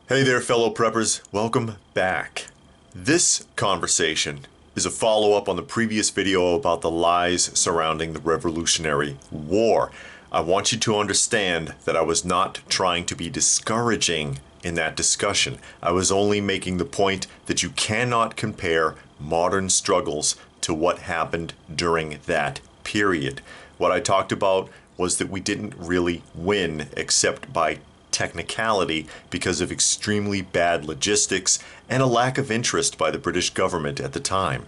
Hey there, fellow preppers. Welcome back. This conversation is a follow-up on the previous video about the lies surrounding the Revolutionary War. I want you to understand that I was not trying to be discouraging in that discussion. I was only making the point that you cannot compare modern struggles to what happened during that period. What I talked about was that we didn't really win except by technicality because of extremely bad logistics and a lack of interest by the British government at the time.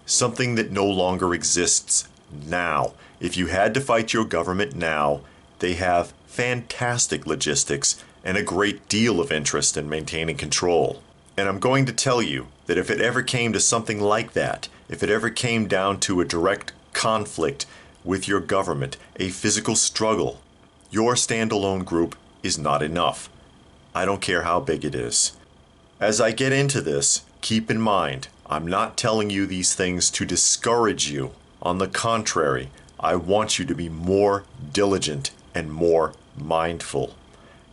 Something that no longer exists now. If you had to fight your government now, they have fantastic logistics and a great deal of interest in maintaining control. And I'm going to tell you that if it ever came to something like that, if it ever came down to a direct conflict with your government, a physical struggle, your standalone group is not enough. I don't care how big it is. As I get into this, keep in mind, I'm not telling you these things to discourage you. On the contrary, I want you to be more diligent and more mindful.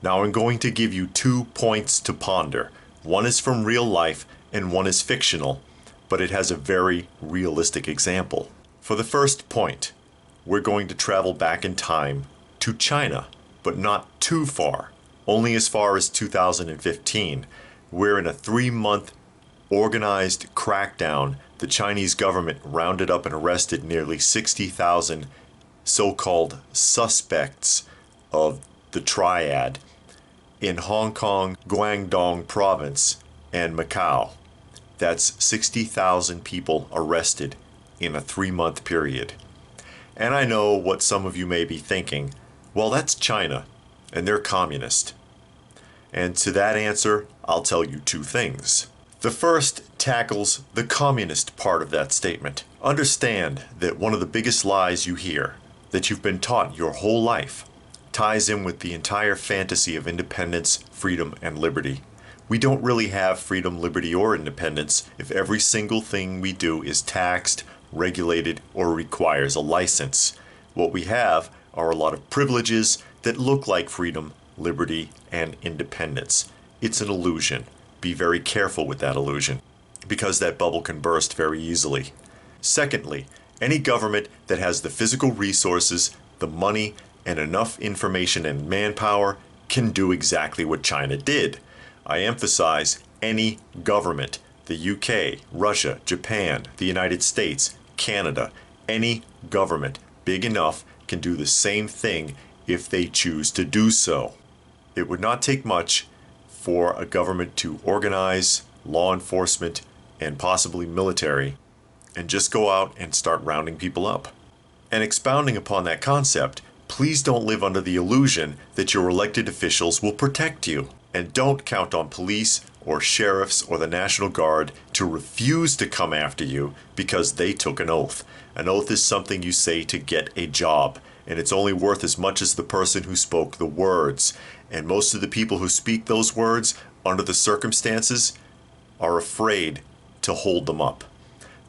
Now I'm going to give you 2 points to ponder. One is from real life and one is fictional, but it has a very realistic example. For the first point, we're going to travel back in time to China, but not too far, only as far as 2015, where in a 3-month organized crackdown, the Chinese government rounded up and arrested nearly 60,000 so-called suspects of the triad in Hong Kong, Guangdong province, and Macau. That's 60,000 people arrested in a 3-month period. And I know what some of you may be thinking, well, that's China, and they're communist. And to that answer, I'll tell you 2 things. The first tackles the communist part of that statement. Understand that one of the biggest lies you hear, that you've been taught your whole life, ties in with the entire fantasy of independence, freedom, and liberty. We don't really have freedom, liberty, or independence if every single thing we do is taxed, regulated, or requires a license. What we have are a lot of privileges that look like freedom, liberty, and independence. It's an illusion. Be very careful with that illusion, because that bubble can burst very easily. Secondly, any government that has the physical resources, the money, and enough information and manpower can do exactly what China did. I emphasize any government. The UK, Russia, Japan, the United States, Canada, any government big enough can do the same thing if they choose to do so. It would not take much for a government to organize law enforcement and possibly military and just go out and start rounding people up. And expounding upon that concept, please don't live under the illusion that your elected officials will protect you. And don't count on police or sheriffs or the National Guard to refuse to come after you because they took an oath. An oath is something you say to get a job, and it's only worth as much as the person who spoke the words. And most of the people who speak those words, under the circumstances, are afraid to hold them up.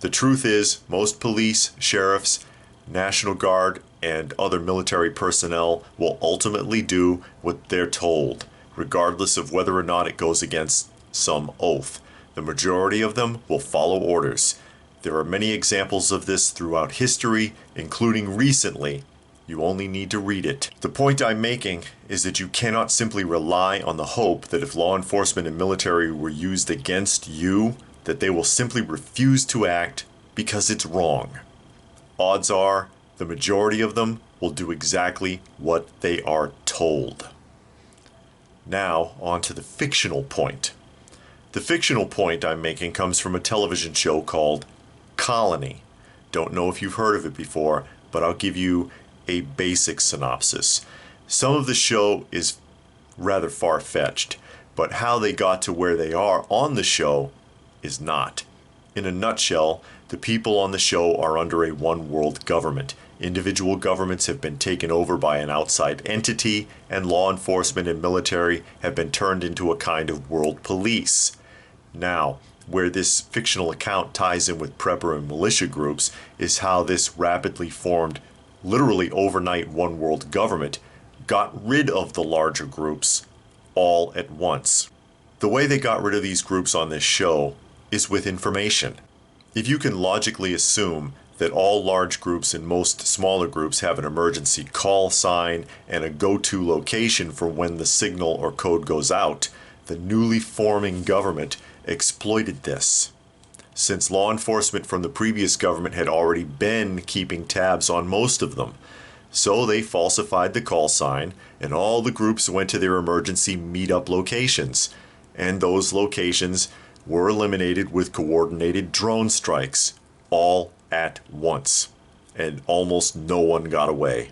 The truth is, most police, sheriffs, National Guard, and other military personnel will ultimately do what they're told, regardless of whether or not it goes against some oath. The majority of them will follow orders. There are many examples of this throughout history, including recently. You only need to read it. The point I'm making is that you cannot simply rely on the hope that if law enforcement and military were used against you, that they will simply refuse to act because it's wrong. Odds are, the majority of them will do exactly what they are told. Now, on to the fictional point. The fictional point I'm making comes from a television show called Colony. Don't know if you've heard of it before, but I'll give you a basic synopsis. Some of the show is rather far-fetched, but how they got to where they are on the show is not. In a nutshell, the people on the show are under a one-world government. Individual governments have been taken over by an outside entity, and law enforcement and military have been turned into a kind of world police. Now, where this fictional account ties in with prepper and militia groups is how this rapidly formed, literally overnight one-world government got rid of the larger groups all at once. The way they got rid of these groups on this show is with information. If you can logically assume that all large groups and most smaller groups have an emergency call sign and a go-to location for when the signal or code goes out, the newly forming government exploited this. Since law enforcement from the previous government had already been keeping tabs on most of them. So they falsified the call sign and all the groups went to their emergency meetup locations. And those locations were eliminated with coordinated drone strikes, all at once. And almost no one got away.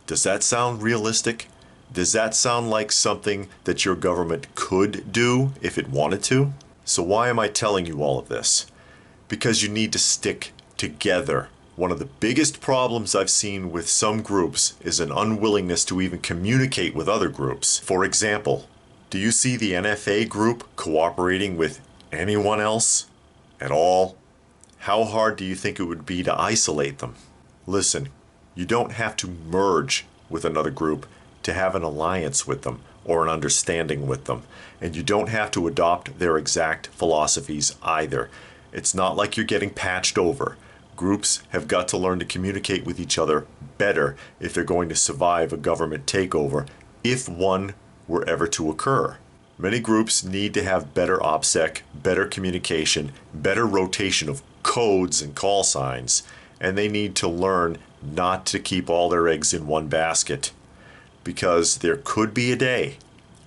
Does that sound realistic? Does that sound like something that your government could do if it wanted to? So why am I telling you all of this? Because you need to stick together. One of the biggest problems I've seen with some groups is an unwillingness to even communicate with other groups. For example, do you see the NFA group cooperating with anyone else at all? How hard do you think it would be to isolate them? Listen, you don't have to merge with another group to have an alliance with them or an understanding with them. And you don't have to adopt their exact philosophies either. It's not like you're getting patched over. Groups have got to learn to communicate with each other better if they're going to survive a government takeover, if one were ever to occur. Many groups need to have better OPSEC, better communication, better rotation of codes and call signs, and they need to learn not to keep all their eggs in one basket. Because there could be a day,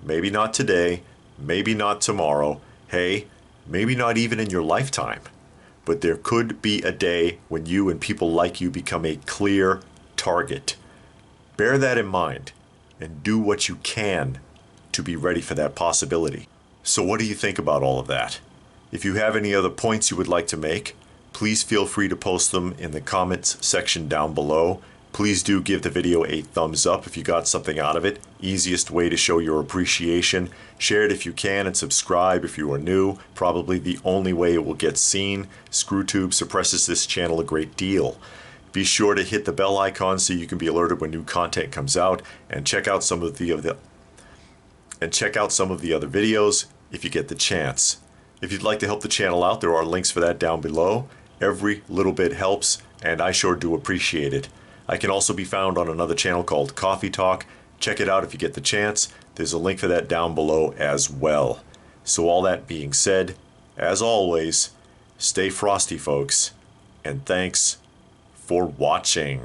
maybe not today, maybe not tomorrow, hey, maybe not even in your lifetime, but there could be a day when you and people like you become a clear target. Bear that in mind and do what you can to be ready for that possibility. So what do you think about all of that? If you have any other points you would like to make, please feel free to post them in the comments section down below. Please do give the video a thumbs up if you got something out of it. Easiest way to show your appreciation. Share it if you can and subscribe if you are new. Probably the only way it will get seen. ScrewTube suppresses this channel a great deal. Be sure to hit the bell icon so you can be alerted when new content comes out, and check out some of the other videos if you get the chance. If you'd like to help the channel out, there are links for that down below. Every little bit helps, and I sure do appreciate it. I can also be found on another channel called Coffee Talk. Check it out if you get the chance. There's a link for that down below as well. So all that being said, as always, stay frosty, folks, and thanks for watching.